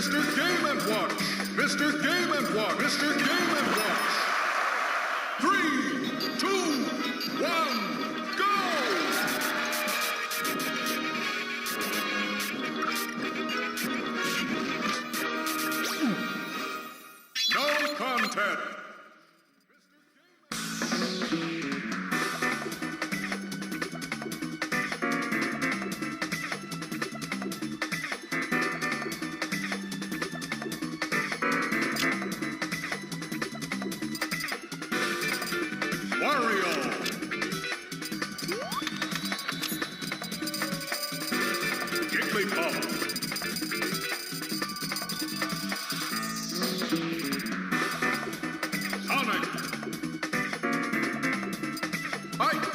Mr. Game & Watch! Mr. Game & Watch! Mr. Game & Watch! 3, 2, 1, go! No contest! Wario! Jigglypuff! Sonic! Ike!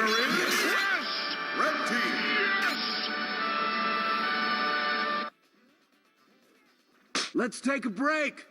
winner is Red Team. Let's take a break.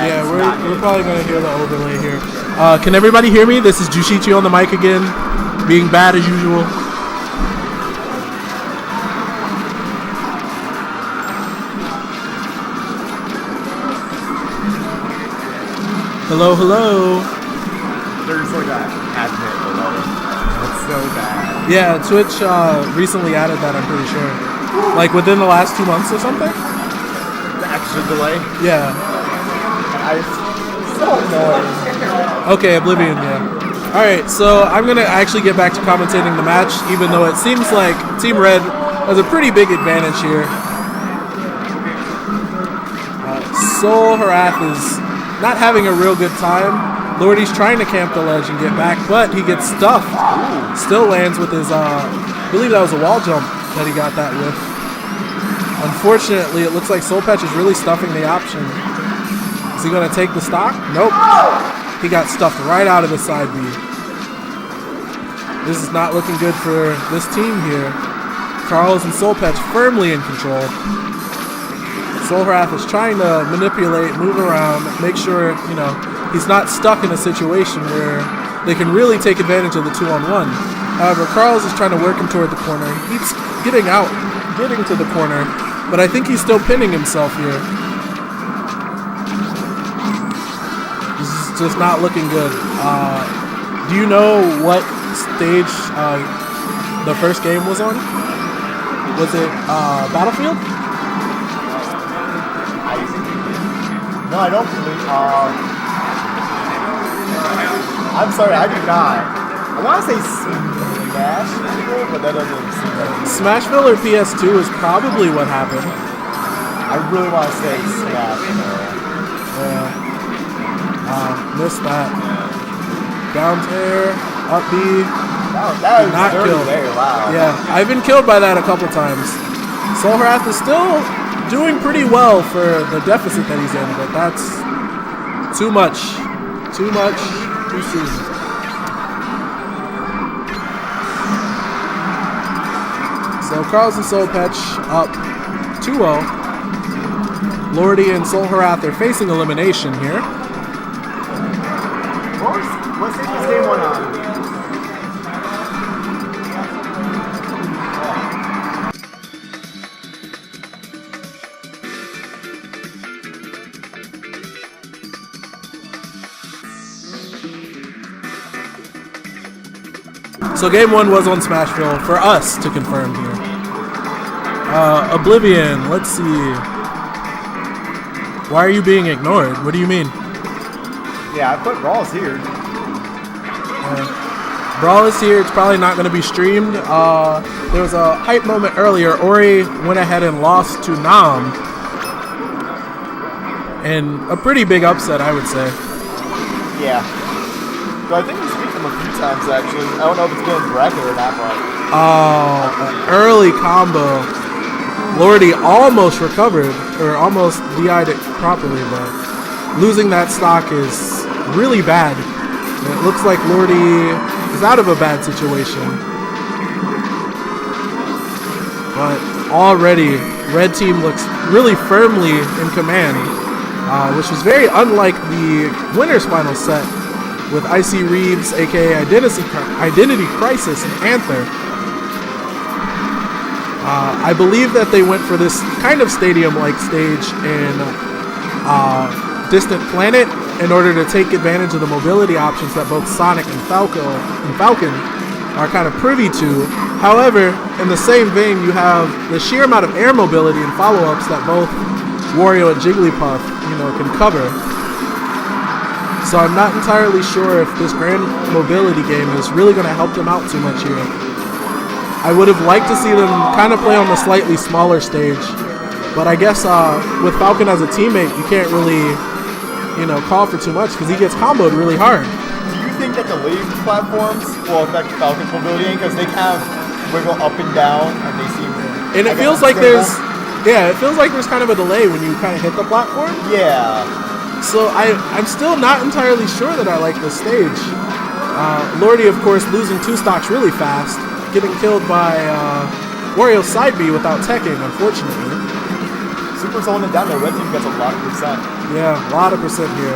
Yeah, we're probably going to hear the overlay here. Can everybody hear me? This is Jushichi on the mic again, being bad as usual. Hello, hello. There's like a admit below. That's so bad. Yeah, Twitch recently added that, I'm pretty sure. Like within the last 2 months or something? The extra delay? Yeah. So annoying. Okay, Oblivion, yeah. Alright, so I'm going to actually get back to commentating the match, even though it seems like Team Red has a pretty big advantage here. Soul Harath is not having a real good time. Lordy's trying to camp the ledge and get back, but he gets stuffed. Still lands with his, I believe that was a wall jump that he got that with. Unfortunately, it looks like Soulpech is really stuffing the option. Is he going to take the stock? Nope. He got stuffed right out of the side B. This is not looking good for this team here. Charles and Soulpech firmly in control. Soulwrath is trying to manipulate, move around, make sure, you know, he's not stuck in a situation where they can really take advantage of the 2-on-1. However, Carl's is trying to work him toward the corner. He keeps getting to the corner, but I think he's still pinning himself here. This is just not looking good. Do you know what stage the first game was on? Was it Battlefield? No, I don't believe. I'm sorry, I do not. I want to say Smashville, but that doesn't seem like Smashville or PS2 is probably what happened. I really want to say Smashville. Yeah. Missed that. Down air, up B. That was not killed. Very loud. Yeah, I've been killed by that a couple times. Soulwrath is still doing pretty well for the deficit that he's in, but that's too much. Too much, too soon. So Carlos and Soulpech up 2-0. Lordy and Soulwrath are facing elimination here. What stage is game 1 on? So game 1 was on Smashville for us to confirm here. Oblivion, let's see. Why are you being ignored? What do you mean? Yeah, I put Brawls here. Brawl is here. It's probably not going to be streamed. There was a hype moment earlier. Ori went ahead and lost to Nam. And a pretty big upset, I would say. Yeah. So I think he's beat him a few times, actually. I don't know if it's been record or not, but... Oh, an early combo. Lordy almost recovered, or almost DI'd it properly, but losing that stock is really bad. And it looks like Lordy is out of a bad situation. But already, red team looks really firmly in command, which was very unlike the winners final set with Icy Reeves, aka Identity Crisis, and Anther. I believe that they went for this kind of stadium-like stage in Distant Planet in order to take advantage of the mobility options that both Sonic and Falcon are kind of privy to. However, in the same vein, you have the sheer amount of air mobility and follow-ups that both Wario and Jigglypuff, can cover. So I'm not entirely sure if this grand mobility game is really going to help them out too much here. I would have liked to see them kind of play on the slightly smaller stage, but I guess with Falcon as a teammate, you can't really, call for too much because he gets comboed really hard. Do you think that the wave platforms will affect Falcon's mobility because they kind of wiggle up and down and they seem? And it feels like there's kind of a delay when you kind of hit the platform. Yeah. So I'm still not entirely sure that I like this stage. Lordy, of course, losing 2 stocks really fast. Getting killed by Wario's side B without teching, unfortunately. Super's holding it down. The red team gets a lot of percent. Yeah, a lot of percent here.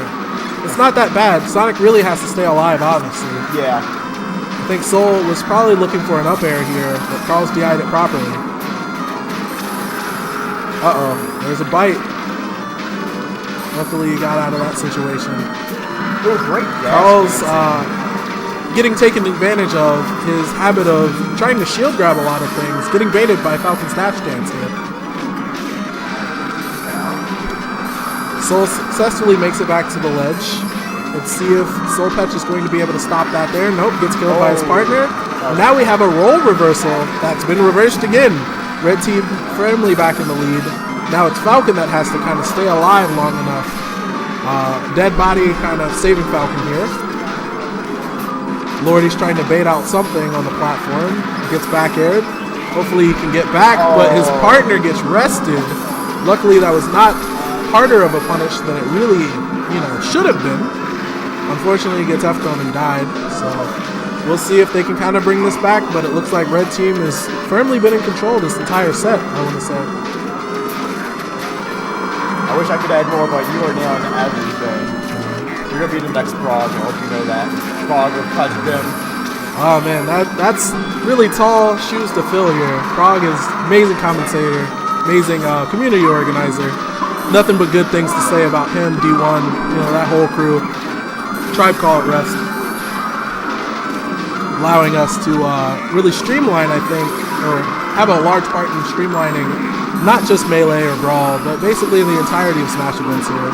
It's not that bad. Sonic really has to stay alive, obviously. Yeah. I think Soul was probably looking for an up air here, but Carl's DI'd it properly. Uh-oh, there's a bite. Luckily, he got out of that situation. It was great. Carl's getting taken advantage of his habit of trying to shield grab a lot of things, getting baited by Falcon's dash dance here. Soul successfully makes it back to the ledge. Let's see if Soulpech is going to be able to stop that there. Nope, gets killed by his partner. Now we have a role reversal that's been reversed again. Red team firmly back in the lead. Now it's Falcon that has to kind of stay alive long enough. Dead body kind of saving Falcon here. Lordy's trying to bait out something on the platform. Gets back aired. Hopefully he can get back, but his partner gets rested. Luckily that was not harder of a punish than it really, should have been. Unfortunately he gets F-thrown and died. So we'll see if they can kind of bring this back, but it looks like red team has firmly been in control this entire set, I want to say. I wish I could add more, but you are nailing everything. You're going to be the next Prague, I hope you know that. Prague will touch them. Oh man, that's really tall shoes to fill here. Prague is amazing commentator, amazing community organizer. Nothing but good things to say about him, D1, you know, that whole crew. Tribe Call It Rest. Allowing us to really streamline, I think, or have a large part in streamlining not just Melee or Brawl, but basically the entirety of Smash events here.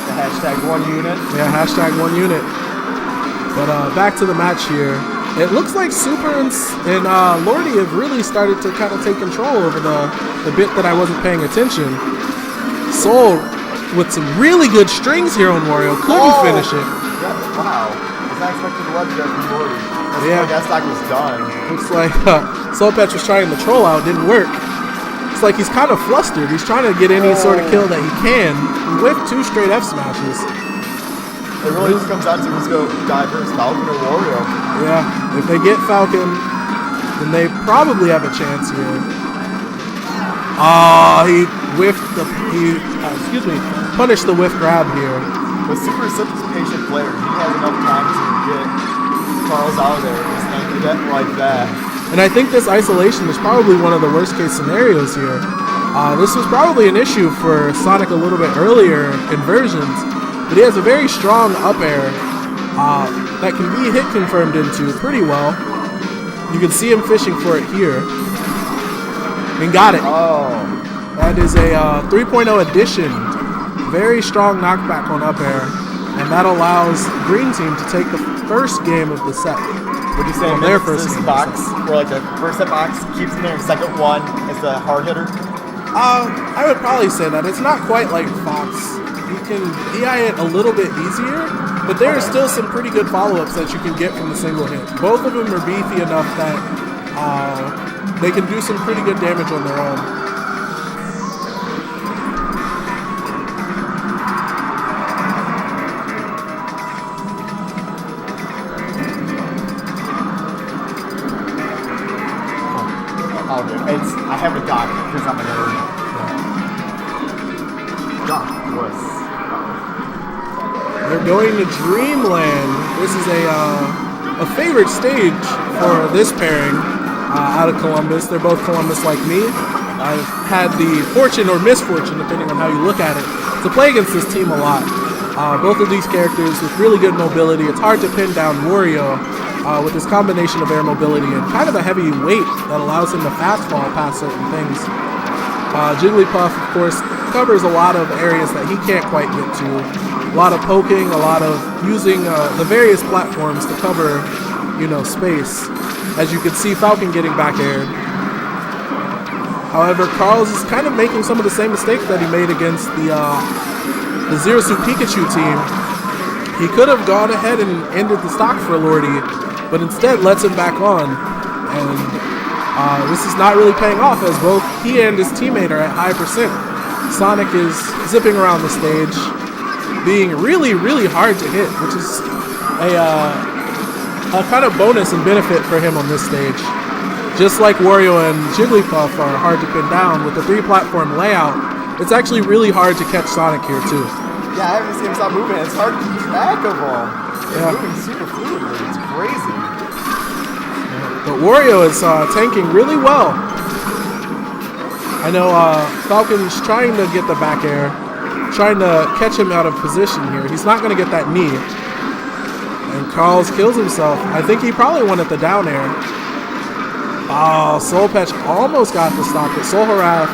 The hashtag 1unit. Yeah, hashtag 1unit. But back to the match here. It looks like Super and Lordy have really started to kind of take control over the bit that I wasn't paying attention. Soul with some really good strings here on Wario. Couldn't finish it. Yeah, wow. I was not expecting the legendary from Lordy. Yeah. That stack was done. Looks like Soulpech was trying the troll out. Didn't work. It's like he's kind of flustered. He's trying to get any sort of kill that he can with 2 straight F smashes. It really just comes down to who's going to die first, Falcon or Wario. Yeah, if they get Falcon, then they probably have a chance here. He whiffed punished the whiff grab here. But Super is such a patient player. He has enough time to get Carl's out of there and just end it like that. And I think this isolation is probably one of the worst case scenarios here. This was probably an issue for Sonic a little bit earlier in versions, but he has a very strong up air that can be hit confirmed into pretty well. You can see him fishing for it here. And got it. Oh. That is a 3.0 addition. Very strong knockback on up air. And that allows Green Team to take the first game of the set. Would you say their first box, where like the first set box keeps them there, and second one is the hard hitter? I would probably say that. It's not quite like Fox. You can DI it a little bit easier, but there are still some pretty good follow-ups that you can get from the single hit. Both of them are beefy enough that they can do some pretty good damage on their own. I have a dot because I'm a nerd. Dot was. They're going to Dreamland. This is a favorite stage for this pairing out of Columbus. They're both Columbus like me. I've had the fortune or misfortune, depending on how you look at it, to play against this team a lot. Both of these characters with really good mobility. It's hard to pin down Wario with his combination of air mobility and kind of a heavy weight that allows him to fast fall past certain things. Jigglypuff, of course, covers a lot of areas that he can't quite get to. A lot of poking, a lot of using the various platforms to cover, space. As you can see, Falcon getting back aired. However, Carl's is kind of making some of the same mistakes that he made against the Zero Suit Pikachu team. He could have gone ahead and ended the stock for Lordy, but instead lets him back on. And this is not really paying off, as both he and his teammate are at high percent. Sonic is zipping around the stage, being really, really hard to hit, which is a kind of bonus and benefit for him on this stage. Just like Wario and Jigglypuff are hard to pin down with the 3-platform layout, it's actually really hard to catch Sonic here too. Yeah, I haven't seen him stop moving. It's hard to keep track of him. He's moving super fluidly. It's crazy. But Wario is tanking really well. I know Falcon's trying to get the back air, trying to catch him out of position here. He's not going to get that knee. And Carls kills himself. I think he probably wanted the down air. Oh, Soulpech almost got the stock, but Soul Harath,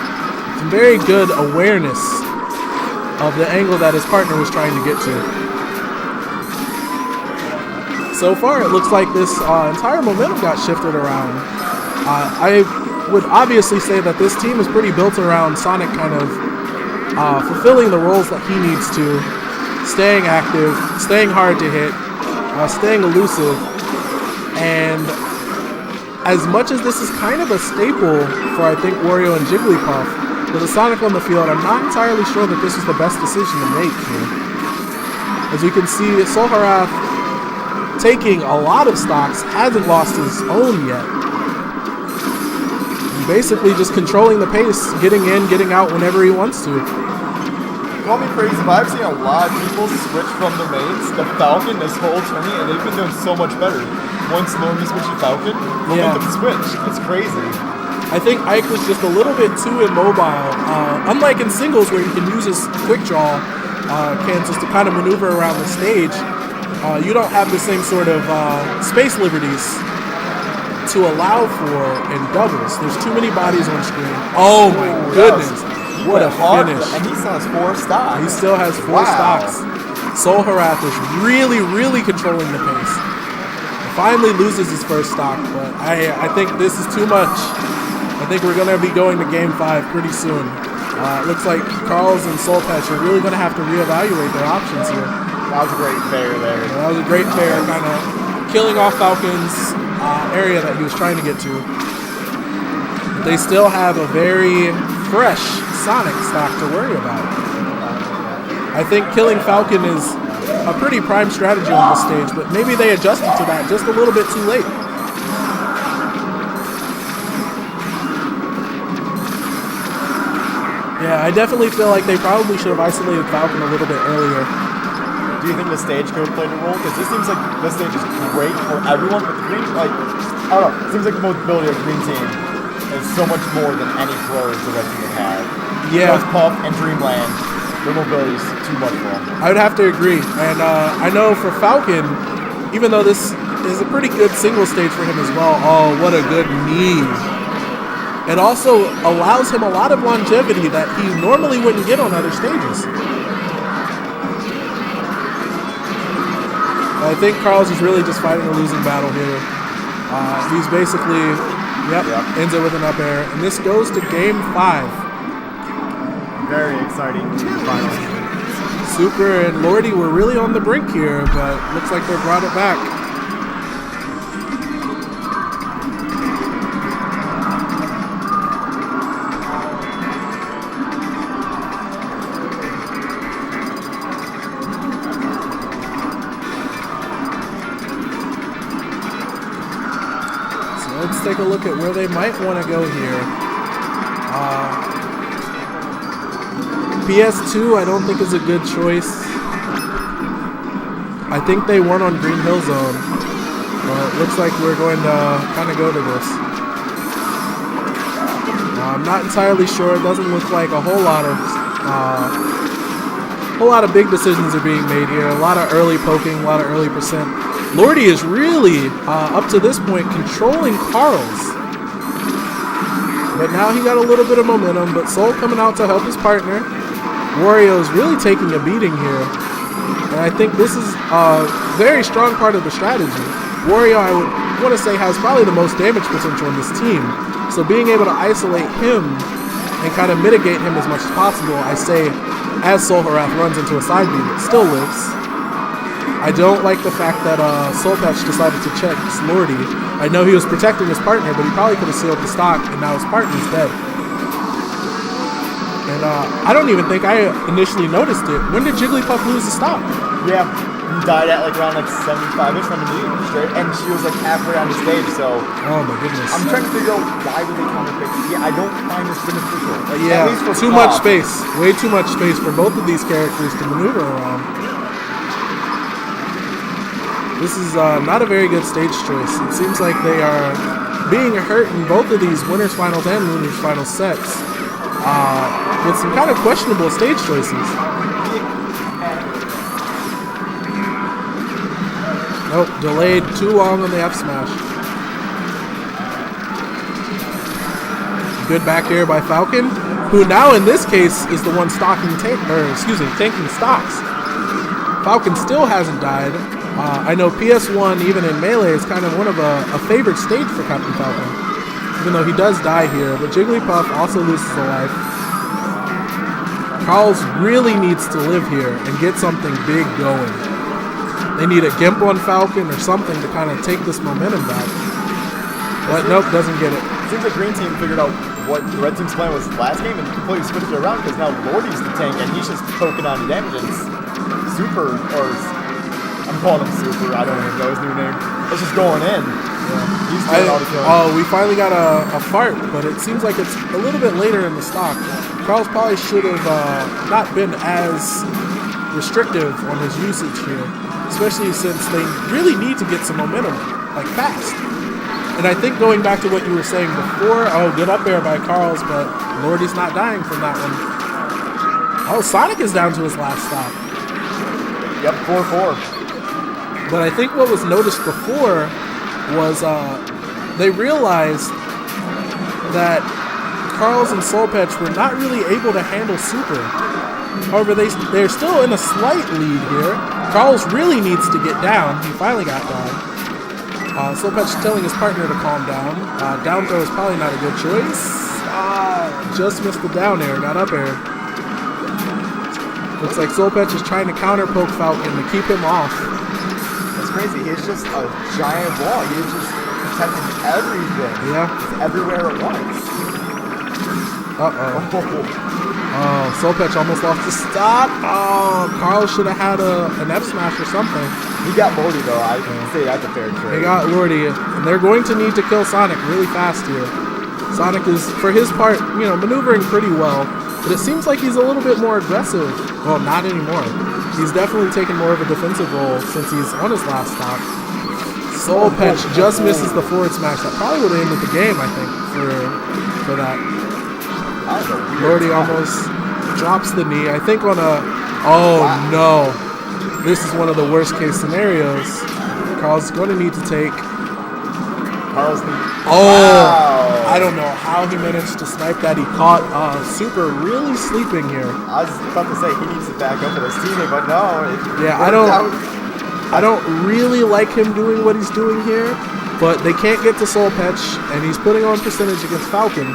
some very good awareness of the angle that his partner was trying to get to. So far, it looks like this entire momentum got shifted around. I would obviously say that this team is pretty built around Sonic kind of fulfilling the roles that he needs to, staying active, staying hard to hit, staying elusive, and as much as this is kind of a staple for, I think, Wario and Jigglypuff, with a Sonic on the field, I'm not entirely sure that this is the best decision to make here. As you can see, Soul Harath taking a lot of stocks, hasn't lost his own yet. Basically just controlling the pace, getting in, getting out whenever he wants to. Call me crazy, but I've seen a lot of people switch from the mains to Falcon this whole tourney, and they've been doing so much better. Once Lordy switched to Falcon, momentum switch. It's crazy. I think Ike was just a little bit too immobile. Unlike in singles where you can use his quick draw cancels to kind of maneuver around the stage, you don't have the same sort of space liberties to allow for in doubles. There's too many bodies on screen. Oh my goodness. What a finish. And he still has 4 stocks. He still has 4 stocks. Soul Harath is really, really controlling the pace. He finally loses his first stock, but I think this is too much. I think we're going to be going to game 5 pretty soon. It looks like Carls and Soulpech are really going to have to reevaluate their options here. That was a great fair there. That was a great fair, kind of killing off Falcon's area that he was trying to get to. But they still have a very fresh Sonic stock to worry about. I think killing Falcon is a pretty prime strategy on this stage, but maybe they adjusted to that just a little bit too late. Yeah, I definitely feel like they probably should have isolated Falcon a little bit earlier. Do you think the stage code played a role? Because this seems like this stage is great for everyone, but the green, like, I don't know, it seems like the mobility of the green team is so much more than any players the red team would have. Yeah. Because Puff and Dreamland, their mobility is too much for them. I would have to agree. And I know for Falcon, even though this is a pretty good single stage for him as well, oh, what a good knee. It also allows him a lot of longevity that he normally wouldn't get on other stages. I think Carls is really just fighting a losing battle here. He's basically, ends it with an up air. And this goes to game 5. Very exciting final. Super and Lordy were really on the brink here, but looks like they brought it back. Let's take a look at where they might want to go here. PS2 I don't think is a good choice. I think they won on Green Hill Zone. It looks like we're going to kind of go to this. I'm not entirely sure. It doesn't look like a whole lot of big decisions are being made here. A lot of early poking, a lot of early percent. Lordy is really, up to this point, controlling Carls. But now he got a little bit of momentum, but Soul coming out to help his partner. Wario is really taking a beating here. And I think this is a very strong part of the strategy. Wario, I would want to say, has probably the most damage potential in this team. So being able to isolate him and kind of mitigate him as much as possible, I say, as Soul Harath runs into a side beam, it still lives. I don't like the fact that Soulpech decided to check Lordy. I know he was protecting his partner, but he probably could have sealed the stock, and now his partner's dead. And I don't even think I initially noticed it. When did Jigglypuff lose the stock? Yeah, he died at like around like 75-ish from a knee straight, and she was like halfway on the stage, so... Oh my goodness. I'm trying to figure out why would they counterpick. Yeah, I don't find this beneficial. Like, yeah, at least for too much space. Way too much space for both of these characters to maneuver around. This is not a very good stage choice. It seems like they are being hurt in both of these Winners Finals and Losers Finals sets with some kind of questionable stage choices. Nope, delayed too long on the F smash. Good back air by Falcon, who now in this case is the one tanking stocks. Falcon still hasn't died. I know PS1, even in Melee, is kind of one of a favorite stage for Captain Falcon, even though he does die here, but Jigglypuff also loses a life. Carls really needs to live here and get something big going. They need a Gimp on Falcon or something to kind of take this momentum back. But nope, doesn't get it. Seems like Green Team figured out what the Red Team's plan was last game and completely switched it around because now Lordy's the tank and he's just poking on damage and Super, or I'm calling him Super. I don't even know his new name. It's just going in. Yeah. He's doing all the killing. Oh, we finally got a fart, but it seems like it's a little bit later in the stock. Carl's probably should have not been as restrictive on his usage here, especially since they really need to get some momentum, like fast. And I think going back to what you were saying before, oh, good up air by Carl's, but Lordy's not dying from that one. Oh, Sonic is down to his last stop. Yep, 4-4. But I think what was noticed before was they realized that Carl's and Soulpech were not really able to handle Super. However, they're still in a slight lead here. Carl's really needs to get down. He finally got down. Soulpech telling his partner to calm down. Down throw is probably not a good choice. Just missed the down air, got up air. Looks like Soulpech is trying to counter poke Falcon to keep him off. That's crazy. He's just a giant wall. He's just protecting everything. Yeah. It's everywhere at once. Oh, Soulpech almost lost the stop. Oh, Carl should have had an F smash or something. He got Lordy though. I can say that's a fair trade. They got Lordy, and they're going to need to kill Sonic really fast here. Sonic is, for his part, maneuvering pretty well, but it seems like he's a little bit more aggressive. Well, not anymore. He's definitely taken more of a defensive role since he's on his last stop. Soulpech just misses the forward smash. That probably would have ended the game, I think, for that. Lordy almost drops the knee. I think on a... Oh, no. This is one of the worst case scenarios. Carl's going to need to take... Wow. I don't know how he managed to snipe that. He caught Super really sleeping here. I was about to say he needs to back up with his teammate, but no. Yeah, I don't really like him doing what he's doing here, but they can't get to Soulpech, and he's putting on percentage against Falcon.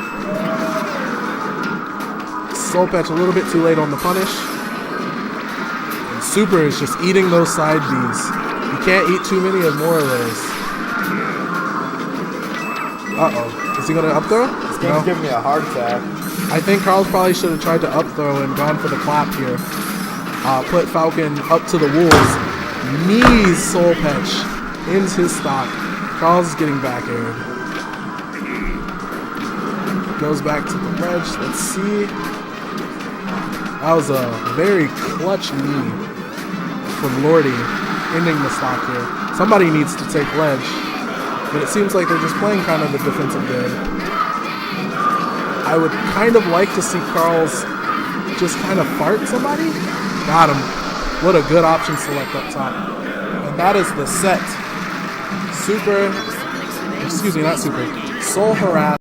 Soulpech a little bit too late on the punish. And Super is just eating those side Bs. You can't eat too many of more of those. Uh-oh. Is he going to up throw? This game's giving me a heart attack. I think Carl probably should have tried to up throw and gone for the clap here. Put Falcon up to the wolves. Knees Soulpech. Ends his stock. Carl's is getting back aired. Goes back to the ledge. Let's see. That was a very clutch knee from Lordy. Ending the stock here. Somebody needs to take ledge. But it seems like they're just playing kind of a defensive game. I would kind of like to see Carl's just kind of fart somebody. Got him. What a good option select up top. And that is the set. Soul harass.